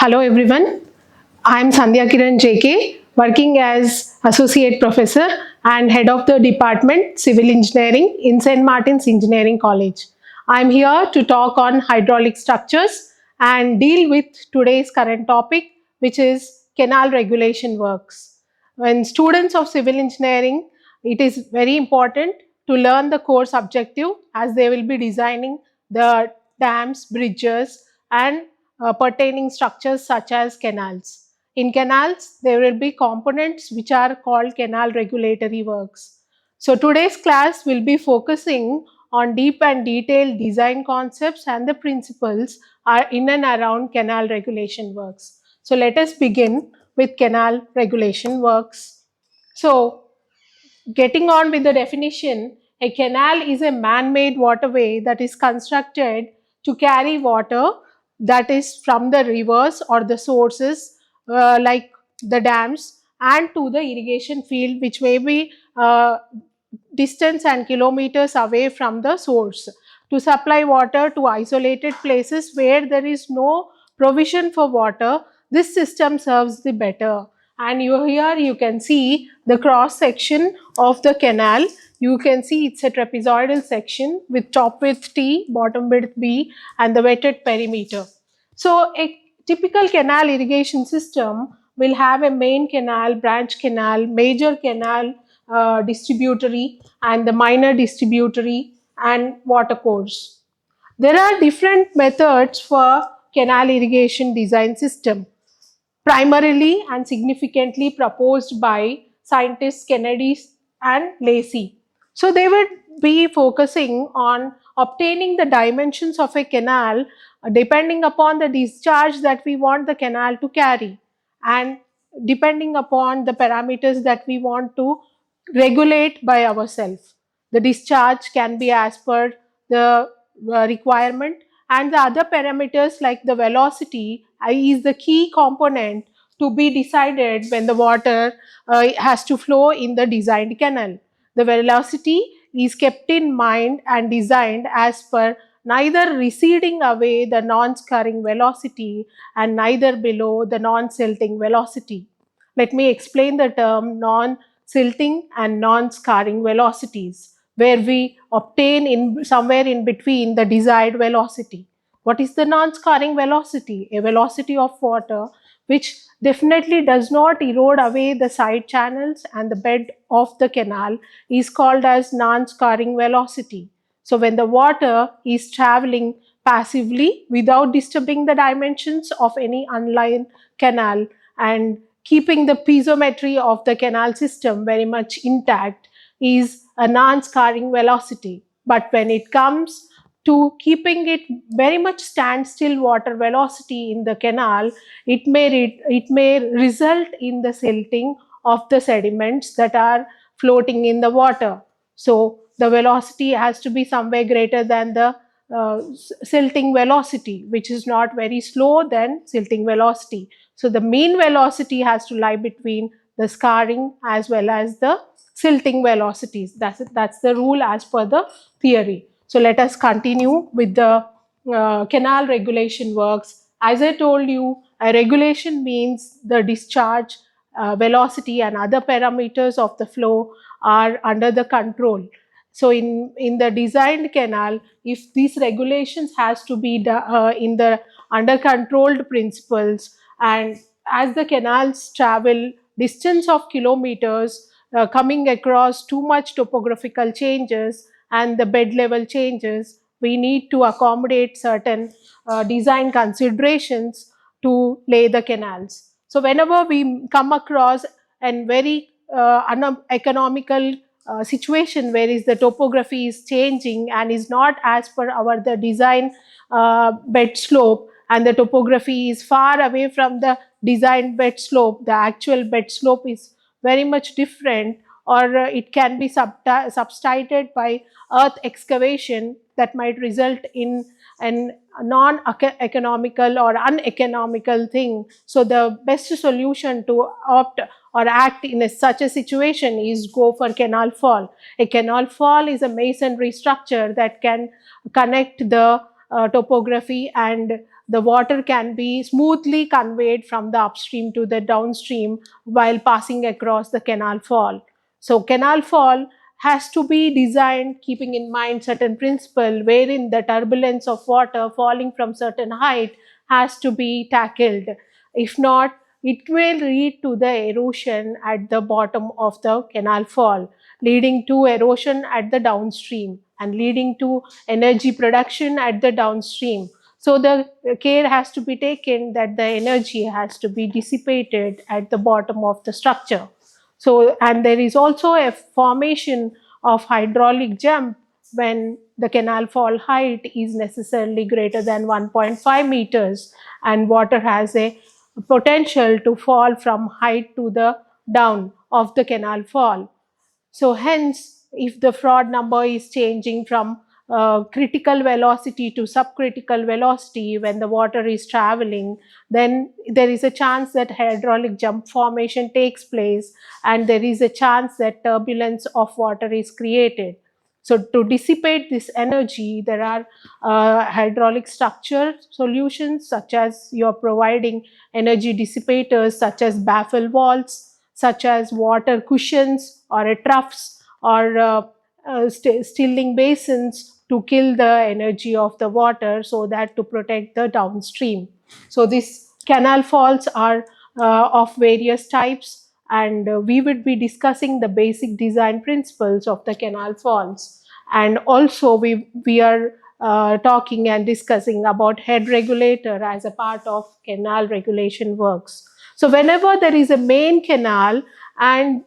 Hello everyone, I am Sandhya Kiran JK, working as Associate Professor and Head of the Department Civil Engineering in St. Martin's Engineering College. I am here to talk on hydraulic structures and deal with today's current topic, which is canal regulation works. When students of civil engineering, it is very important to learn the course objective as they will be designing the dams, bridges and pertaining structures such as canals. In canals, there will be components which are called canal regulatory works. So today's class will be focusing on deep and detailed design concepts and the principles are in and around canal regulation works. So let us begin with canal regulation works. So getting on with the definition, a canal is a man-made waterway that is constructed to carry water that is from the rivers or the sources like the dams and to the irrigation field, which may be distance and kilometers away from the source, to supply water to isolated places where there is no provision for water. This system serves the better. And here you can see the cross section of the canal. You can see it's a trapezoidal section with top width T, bottom width B and the wetted perimeter. So a typical canal irrigation system will have a main canal, branch canal, major canal, distributary and the minor distributary and watercourse. There are different methods for canal irrigation design system, primarily and significantly proposed by scientists Kennedy and Lacey. So they would be focusing on obtaining the dimensions of a canal depending upon the discharge that we want the canal to carry and depending upon the parameters that we want to regulate by ourselves. The discharge can be as per the requirement and the other parameters like the velocity is the key component to be decided when the water has to flow in the designed canal. The velocity is kept in mind and designed as per neither receding away the non-scarring velocity and neither below the non-silting velocity. Let me explain the term non-silting and non-scarring velocities, where we obtain in somewhere in between the desired velocity. What is the non-scarring velocity? A velocity of water which definitely does not erode away the side channels and the bed of the canal is called as non-scarring velocity. So when the water is traveling passively without disturbing the dimensions of any unlined canal and keeping the piezometry of the canal system very much intact is a non-scarring velocity. But when it comes to keeping it very much standstill water velocity in the canal, it may result in the silting of the sediments that are floating in the water. So the velocity has to be somewhere greater than the silting velocity, which is not very slow than silting velocity. So the mean velocity has to lie between the scarring as well as the silting velocities. That's the rule as per the theory. So let us continue with the canal regulation works. As I told you, a regulation means the discharge, velocity and other parameters of the flow are under the control. So in the designed canal, if these regulations has to be in the under controlled principles, and as the canals travel distance of kilometers, coming across too much topographical changes and the bed level changes, we need to accommodate certain design considerations to lay the canals. So whenever we come across a very uneconomical situation where is the topography is changing and is not as per our the design bed slope, and the topography is far away from the designed bed slope, the actual bed slope is very much different, or it can be substituted by earth excavation that might result in an non-economical or uneconomical thing. So the best solution to opt or act in such a situation is go for canal fall. A canal fall is a masonry structure that can connect the topography and the water can be smoothly conveyed from the upstream to the downstream while passing across the canal fall. So canal fall has to be designed keeping in mind certain principle wherein the turbulence of water falling from certain height has to be tackled. If not, it will lead to the erosion at the bottom of the canal fall, leading to erosion at the downstream and leading to energy production at the downstream. So the care has to be taken that the energy has to be dissipated at the bottom of the structure. So, and there is also a formation of hydraulic jump when the canal fall height is necessarily greater than 1.5 meters and water has a potential to fall from height to the down of the canal fall. So hence, if the Froude number is changing from critical velocity to subcritical velocity when the water is traveling, then there is a chance that hydraulic jump formation takes place and there is a chance that turbulence of water is created. So to dissipate this energy, there are hydraulic structure solutions such as you're providing energy dissipators such as baffle walls, such as water cushions or a troughs or stilling basins to kill the energy of the water so that to protect the downstream. So these canal falls are of various types and we would be discussing the basic design principles of the canal falls. And also we are talking and discussing about head regulator as a part of canal regulation works. So whenever there is a main canal and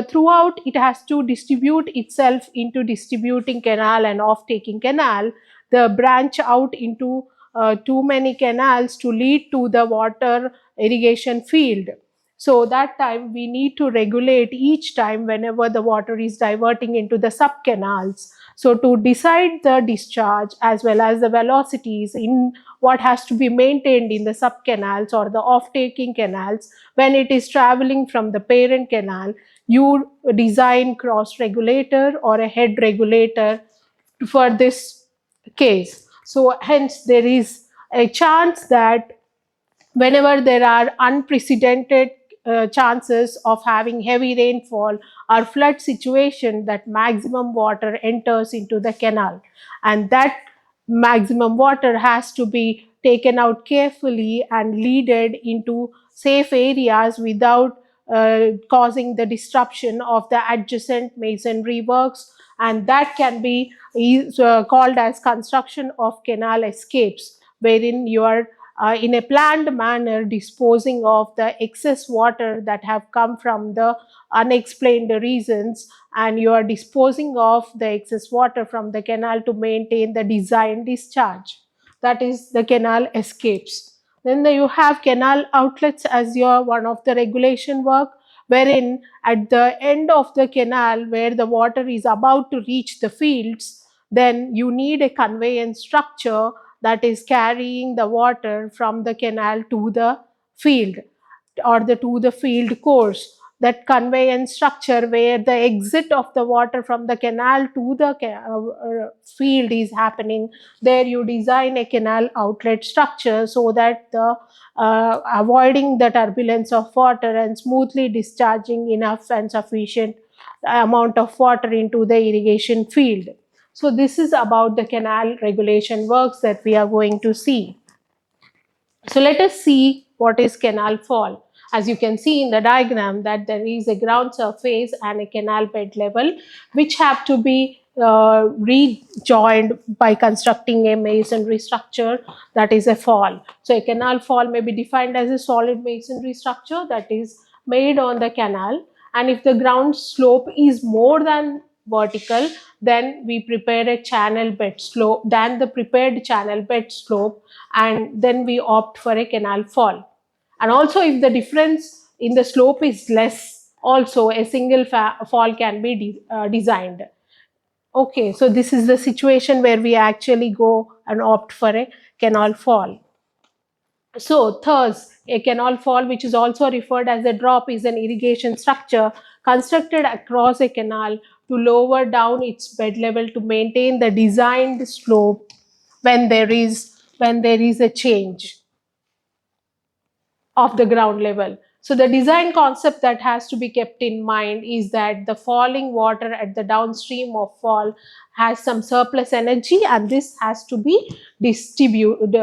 throughout it has to distribute itself into distributing canal and off-taking canal, the branch out into too many canals to lead to the water irrigation field. So that time we need to regulate each time whenever the water is diverting into the sub canals. So to decide the discharge as well as the velocities in what has to be maintained in the sub canals or the off-taking canals when it is traveling from the parent canal, you design cross regulator or a head regulator for this case. So hence there is a chance that whenever there are unprecedented chances of having heavy rainfall or flood situation, that maximum water enters into the canal and that maximum water has to be taken out carefully and leaded into safe areas without causing the disruption of the adjacent masonry works, and that can be called as construction of canal escapes, wherein you are in a planned manner disposing of the excess water that have come from the unexplained reasons, and you are disposing of the excess water from the canal to maintain the designed discharge. That is the canal escapes. Then you have canal outlets as your one of the regulation work, wherein at the end of the canal where the water is about to reach the fields, then you need a conveyance structure that is carrying the water from the canal to the field or to the field course. That conveyance structure where the exit of the water from the canal to the field is happening, there you design a canal outlet structure so that the avoiding the turbulence of water and smoothly discharging enough and sufficient amount of water into the irrigation field. So this is about the canal regulation works that we are going to see. So let us see what is canal fall. As you can see in the diagram that there is a ground surface and a canal bed level which have to be rejoined by constructing a masonry structure, that is a fall. So a canal fall may be defined as a solid masonry structure that is made on the canal, and if the ground slope is more than vertical, then we prepare a channel bed slope, then the prepared channel bed slope, and then we opt for a canal fall. And also if the difference in the slope is less, also a single fall can be designed. Okay, so this is the situation where we actually go and opt for a canal fall. So thus, a canal fall, which is also referred as a drop, is an irrigation structure constructed across a canal to lower down its bed level to maintain the designed slope when there is a change. of the ground level. So the design concept that has to be kept in mind is that the falling water at the downstream of fall has some surplus energy, and this has to be dissipated,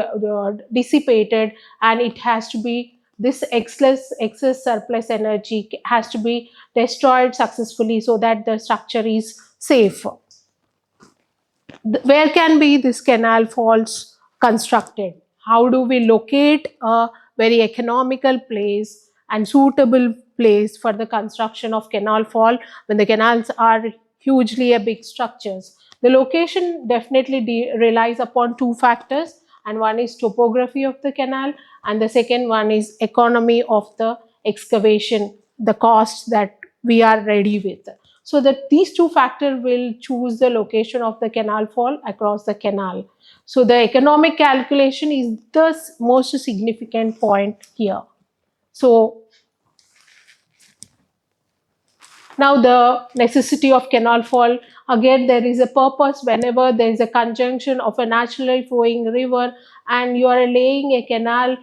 and it has to be, this excess surplus energy has to be destroyed successfully so that the structure is safe. Where can be this canal falls constructed? How do we locate a very economical place and suitable place for the construction of canal fall when the canals are hugely a big structures? The location definitely relies upon two factors, and one is topography of the canal, and the second one is economy of the excavation, the cost that we are ready with. So that these two factors will choose the location of the canal fall across the canal. So the economic calculation is the most significant point here. So now the necessity of canal fall, again there is a purpose. Whenever there is a conjunction of a naturally flowing river and you are laying a canal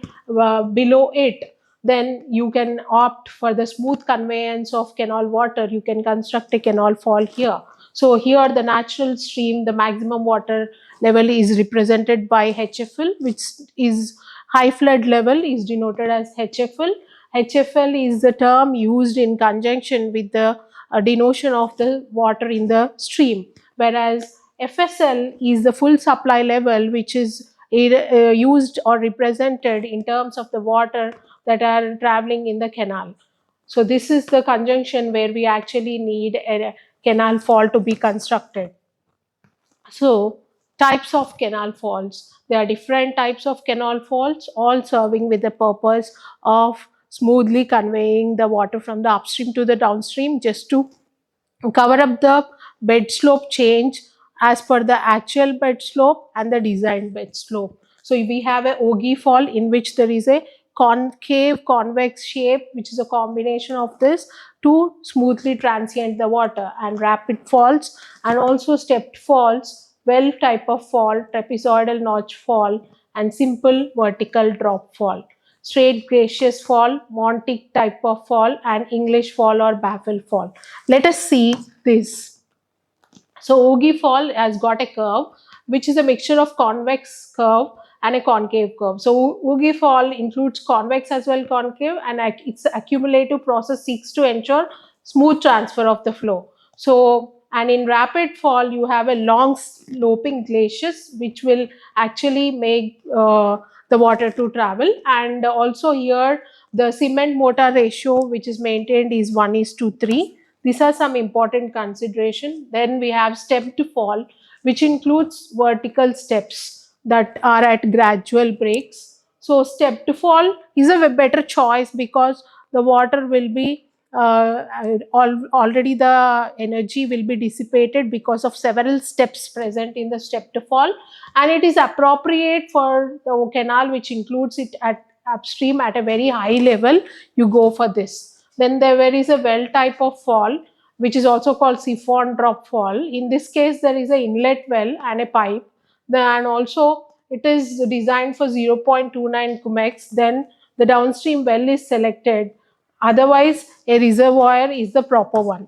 below it, then you can opt for the smooth conveyance of canal water. You can construct a canal fall here. So here the natural stream, the maximum water level is represented by HFL, which is high flood level is denoted as HFL. HFL is the term used in conjunction with the denotion of the water in the stream, whereas FSL is the full supply level, which is used or represented in terms of the water that are traveling in the canal. So this is the conjunction where we actually need a canal fall to be constructed. So types of canal falls. There are different types of canal falls, all serving with the purpose of smoothly conveying the water from the upstream to the downstream, just to cover up the bed slope change as per the actual bed slope and the designed bed slope. So we have a Ogee fall in which there is a concave convex shape, which is a combination of this to smoothly transient the water, and rapid falls and also stepped falls, well type of fall, trapezoidal notch fall, and simple vertical drop fall. Straight gracious fall, Montic type of fall, and English fall or baffle fall. Let us see this. So Ogee fall has got a curve which is a mixture of convex curve and a concave curve. So Ogee fall includes convex as well concave, and its accumulative process seeks to ensure smooth transfer of the flow. So, and in rapid fall you have a long sloping glaciers which will actually make the water to travel, and also here the cement mortar ratio which is maintained is 1:3. These are some important consideration. Then we have stepped fall, which includes vertical steps that are at gradual breaks. So stepped fall is a better choice because the water will be already the energy will be dissipated because of several steps present in the stepped fall, and it is appropriate for the canal which includes it at upstream at a very high level. You go for this. Then there is a well type of fall which is also called siphon drop fall. In this case, there is an inlet well and a pipe, and also it is designed for 0.29 cumex. Then the downstream well is selected. Otherwise, a reservoir is the proper one.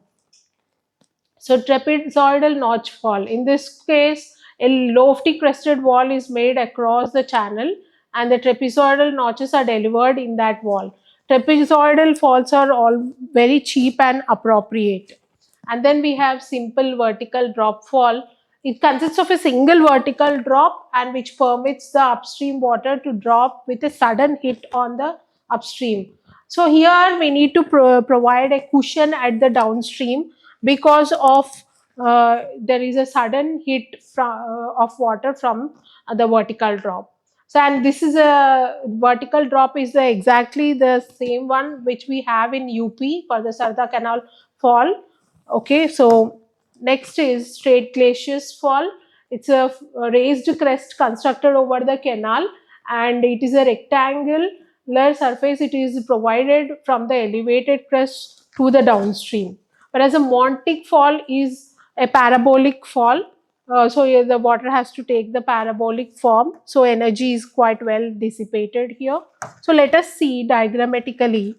So trapezoidal notch fall. In this case, a lofty crested wall is made across the channel, and the trapezoidal notches are delivered in that wall. Trapezoidal falls are all very cheap and appropriate. And then we have simple vertical drop fall. It consists of a single vertical drop and which permits the upstream water to drop with a sudden hit on the upstream. So here we need to provide a cushion at the downstream because of there is a sudden hit of water from the vertical drop. So, and this is a vertical drop is exactly the same one which we have in UP for the Sarda Canal fall. Okay, so next is straight glaciers fall. It's a raised crest constructed over the canal, and it is a rectangular surface. It is provided from the elevated crest to the downstream. Whereas a Montic fall is a parabolic fall. So yeah, the water has to take the parabolic form. So energy is quite well dissipated here. So let us see diagrammatically.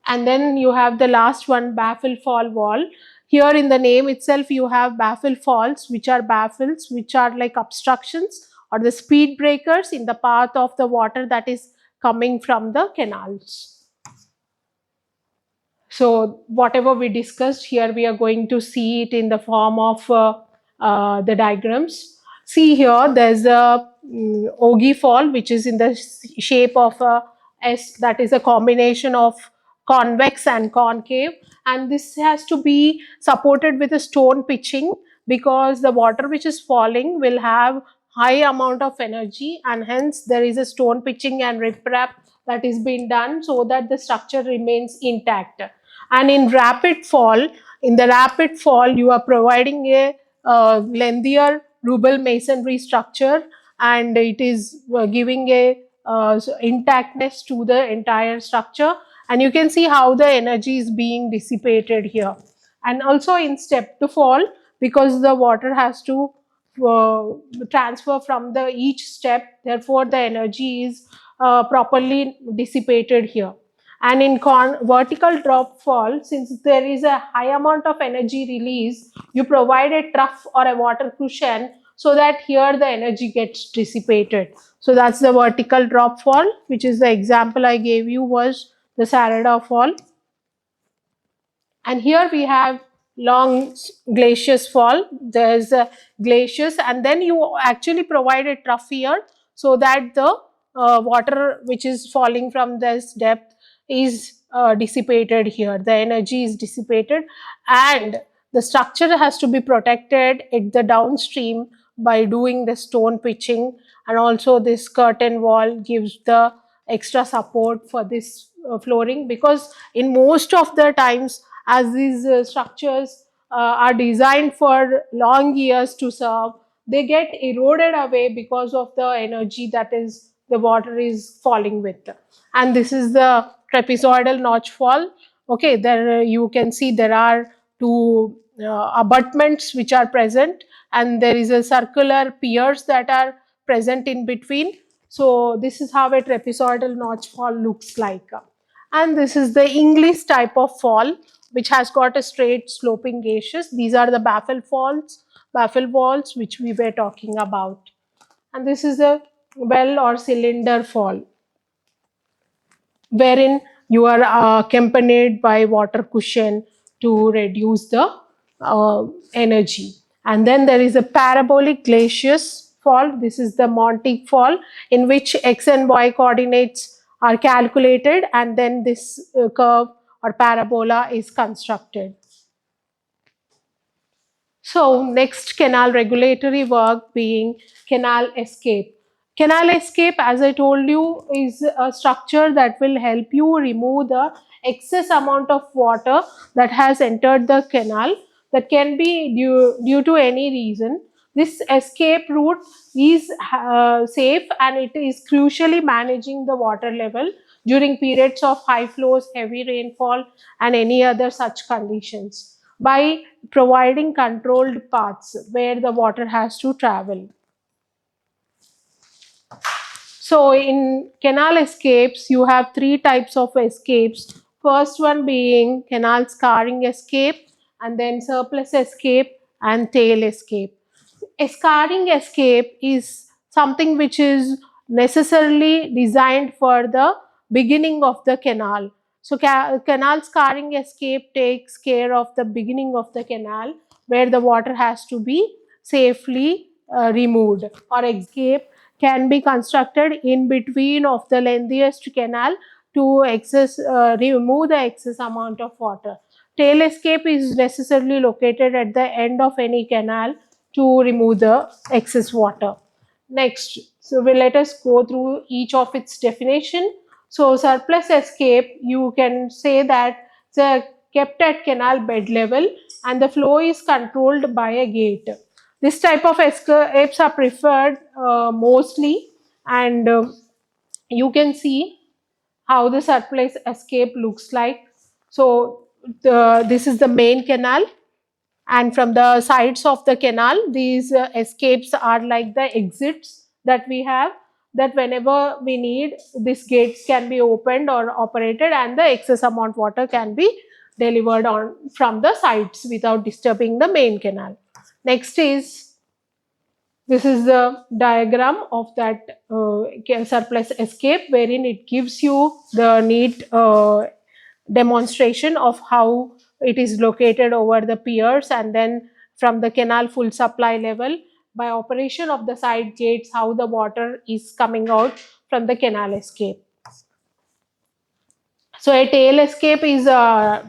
And then you have the last one, baffle fall wall. Here in the name itself you have baffle falls, which are baffles, which are like obstructions or the speed breakers in the path of the water that is coming from the canals. So whatever we discussed here, we are going to see it in the form of the diagrams. See here, there's a Ogi fall, which is in the shape of a S, that is a combination of convex and concave. And this has to be supported with a stone pitching, because the water which is falling will have high amount of energy, and hence there is a stone pitching and riprap that is being done so that the structure remains intact. And in rapid fall, in the rapid fall you are providing a lengthier rubel masonry structure, and it is giving a intactness to the entire structure, and you can see how the energy is being dissipated here. And also in step to fall, because the water has to uh, transfer from the each step, therefore the energy is properly dissipated here. And in vertical drop fall, since there is a high amount of energy release, you provide a trough or a water cushion so that here the energy gets dissipated. So that's the vertical drop fall, which is the example I gave you was the Sarada fall. And here we have long glaciers fall. There's glaciers, and then you actually provide a trough here so that the water which is falling from this depth is dissipated here. The energy is dissipated, and the structure has to be protected at the downstream by doing the stone pitching, and also this curtain wall gives the extra support for this flooring, because in most of the times, as these structures are designed for long years to serve, they get eroded away because of the energy that is the water is falling with. And this is the trapezoidal notch fall. Okay, there you can see there are two abutments which are present, and there is a circular piers that are present in between. So this is how a trapezoidal notch fall looks like. And this is the English type of fall, which has got a straight sloping glaciers. These are the baffle walls which we were talking about. And this is a well or cylinder fall, wherein you are accompanied by water cushion to reduce the energy. And then there is a parabolic glaciers fall. This is the Montic fall, in which x and y coordinates are calculated, and then this curve or parabola is constructed. So next, canal regulatory work being canal escape. Canal escape, as I told you, is a structure that will help you remove the excess amount of water that has entered the canal, that can be due to any reason. This escape route is safe, and it is crucially managing the water level during periods of high flows, heavy rainfall, and any other such conditions, by providing controlled paths where the water has to travel. So in canal escapes, you have three types of escapes. First one being canal scarring escape, and then surplus escape and tail escape. A scarring escape is something which is necessarily designed for the beginning of the canal. So canal scarring escape takes care of the beginning of the canal, where the water has to be safely removed, or escape can be constructed in between of the lengthiest canal to remove the excess amount of water. Tail escape is necessarily located at the end of any canal to remove the excess water. Next, so let us go through each of its definition. So surplus escape, you can say that it's kept at canal bed level, and the flow is controlled by a gate. This type of escapes are preferred mostly, and you can see how the surplus escape looks like. So this is the main canal, And from the sides of the canal, these escapes are like the exits that we have, that whenever we need, these gates can be opened or operated, and the excess amount water can be delivered on from the sides without disturbing the main canal. Next is, this is the diagram of that surplus escape, wherein it gives you the neat demonstration of how it is located over the piers, and then from the canal full supply level, by operation of the side gates, how the water is coming out from the canal escape. So a tail escape is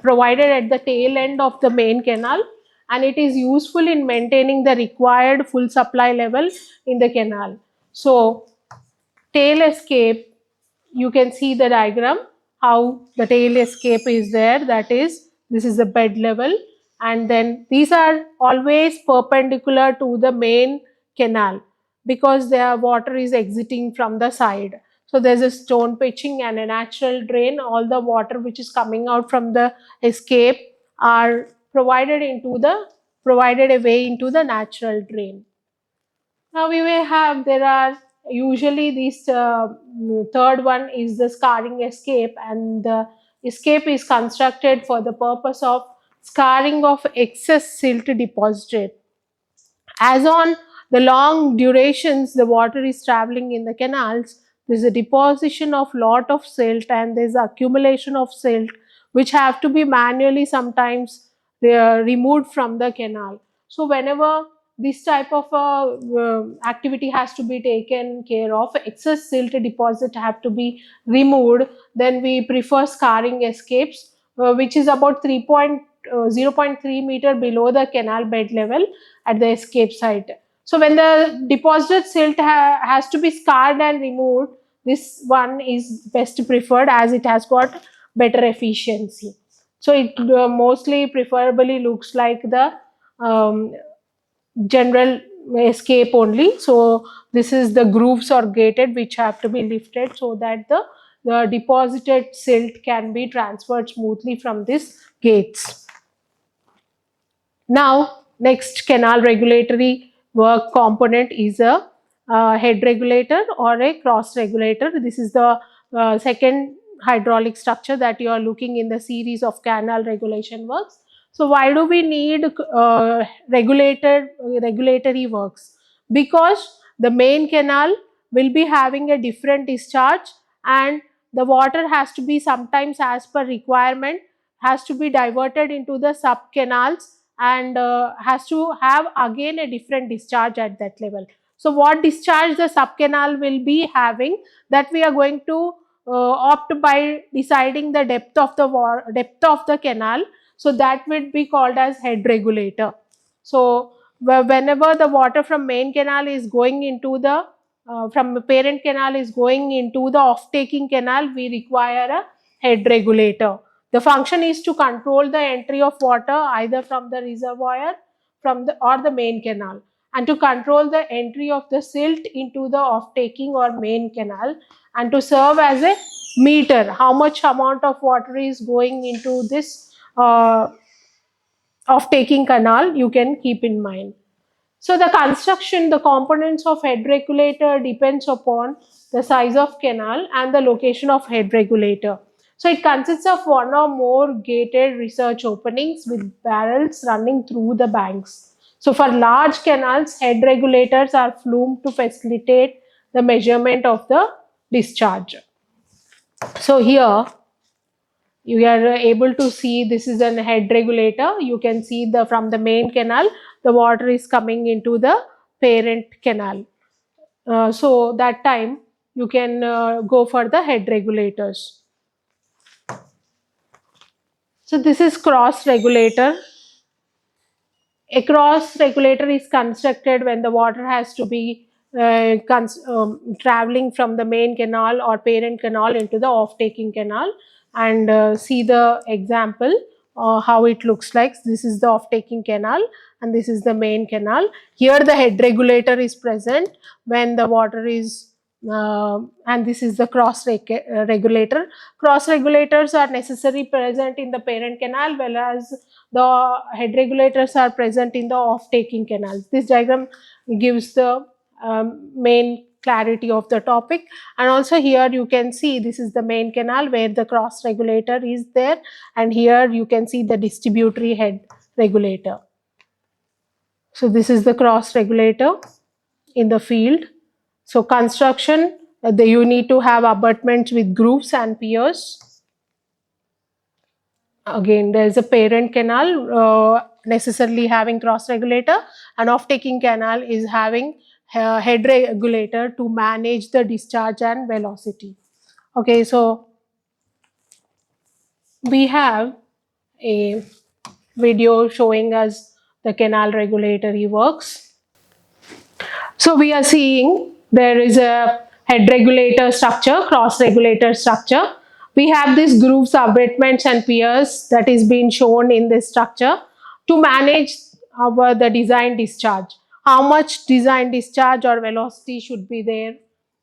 provided at the tail end of the main canal, and it is useful in maintaining the required full supply level in the canal. So tail escape, you can see the diagram how the tail escape is there, that is, this is the bed level, and then these are always perpendicular to the main canal because their water is exiting from the side. So there's a stone pitching and a natural drain. All the water which is coming out from the escape are provided a way into the natural drain. Now we may have, there are usually these third one is the scarring escape, and the escape is constructed for the purpose of scarring of excess silt deposited. As on the long durations the water is traveling in the canals, there is a deposition of lot of silt and there is accumulation of silt which have to be manually sometimes removed from the canal. So whenever this type of activity has to be taken care of, excess silt deposit have to be removed, then we prefer scarring escapes, which is about 0.3 meter below the canal bed level at the escape site. So when the deposited silt has to be scarred and removed, this one is best preferred as it has got better efficiency. So it mostly preferably looks like the general escape only. So this is the grooves or gated which have to be lifted so that the deposited silt can be transferred smoothly from these gates. Now, next canal regulatory work component is a head regulator or a cross regulator. This is the second hydraulic structure that you are looking in the series of canal regulation works. So, why do we need regulatory works? Because the main canal will be having a different discharge, and the water has to be sometimes as per requirement has to be diverted into the sub canals, and has to have again a different discharge at that level. So what discharge the subcanal will be having, that we are going to opt by deciding the depth of the canal. So that would be called as head regulator. So whenever the water from main canal is going into the from the parent canal is going into the off taking canal, we require a head regulator. The function is to control the entry of water either from the reservoir or the main canal, and to control the entry of the silt into the off-taking or main canal, and to serve as a meter how much amount of water is going into this off-taking canal, you can keep in mind. So the construction, the components of head regulator depends upon the size of canal and the location of head regulator. So it consists of one or more gated research openings with barrels running through the banks. So for large canals, head regulators are flumed to facilitate the measurement of the discharge. So here you are able to see this is an head regulator. You can see the from the main canal the water is coming into the parent canal. So that time you can go for the head regulators. So this is cross regulator. A cross regulator is constructed when the water has to be traveling from the main canal or parent canal into the off-taking canal, and see the example how it looks like. This is the off-taking canal and this is the main canal. Here the head regulator is present when the water is and this is the cross regulator. Cross regulators are necessarily present in the parent canal, whereas the head regulators are present in the off-taking canals. This diagram gives the main clarity of the topic. And also here you can see this is the main canal where the cross regulator is there, and here you can see the distributary head regulator. So this is the cross regulator in the field. So construction, you need to have abutments with grooves and piers. Again, there is a parent canal necessarily having cross regulator, and off-taking canal is having head regulator to manage the discharge and velocity. Okay, so we have a video showing us the canal regulatory works. So we are seeing there is a head regulator structure, cross regulator structure. We have these grooves, abutments and piers that is being shown in this structure to manage the design discharge. How much design discharge or velocity should be there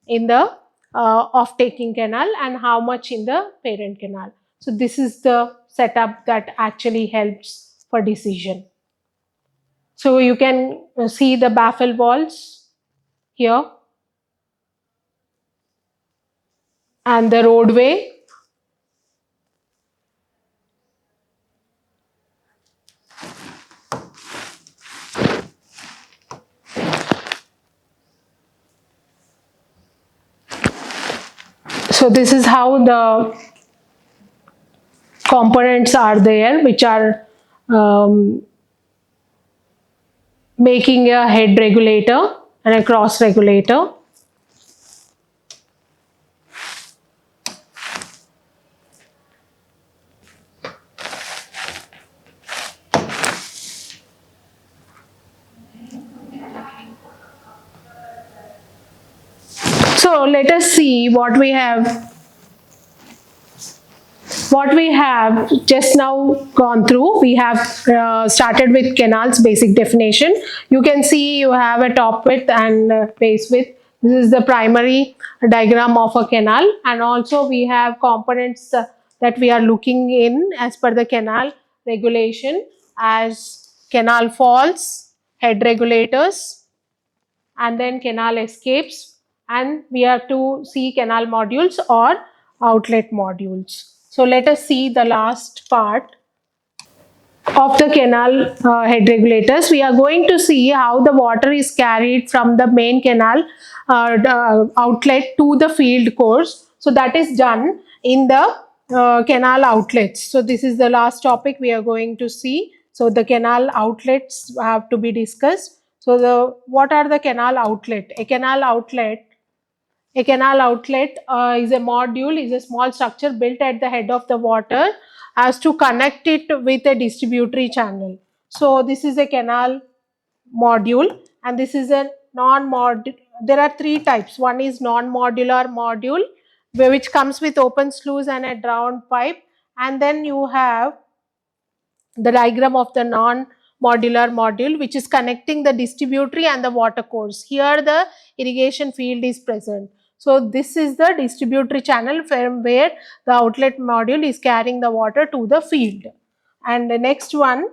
in the off-taking canal and how much in the parent canal. So this is the setup that actually helps for decision. So you can see the baffle walls here and the roadway. So this is how the components are there, which are making a head regulator and a cross regulator. So let us see what we have just now gone through. We have started with canals basic definition. You can see you have a top width and base width. This is the primary diagram of a canal, and also we have components that we are looking in as per the canal regulation as canal falls, head regulators, and then canal escapes, and we have to see canal modules or outlet modules. So let us see the last part of the canal head regulators. We are going to see how the water is carried from the main canal outlet to the field course. So that is done in the canal outlets. So this is the last topic we are going to see. So the canal outlets have to be discussed. So what are the canal outlet? A canal outlet is a module, is a small structure built at the head of the water as to connect it with a distributary channel. So this is a canal module, and this is a non-module. There are three types. One is non-modular module, which comes with open sluice and a drowned pipe, and then you have the diagram of the non-modular module, which is connecting the distributary and the water course. Here the irrigation field is present. So this is the distributary channel from where the outlet module is carrying the water to the field. And the next one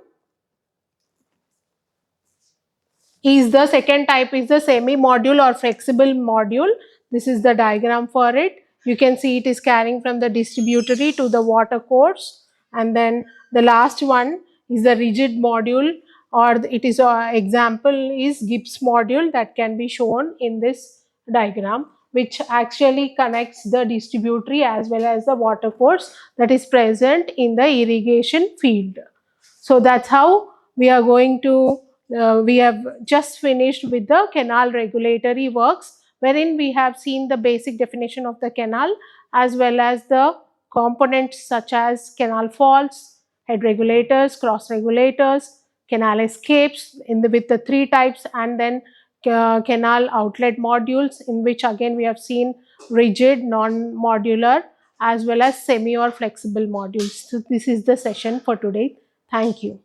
is the second type, is the semi-module or flexible module. This is the diagram for it. You can see it is carrying from the distributary to the water course. And then the last one is the rigid module, or it is example is Gibbs module that can be shown in this diagram, which actually connects the distributary as well as the water course that is present in the irrigation field. So that's how we are going to we have just finished with the canal regulatory works, wherein we have seen the basic definition of the canal as well as the components such as canal faults, head regulators, cross regulators, canal escapes with the three types, and then canal outlet modules, in which again we have seen rigid, non-modular as well as semi or flexible modules. So this is the session for today. Thank you.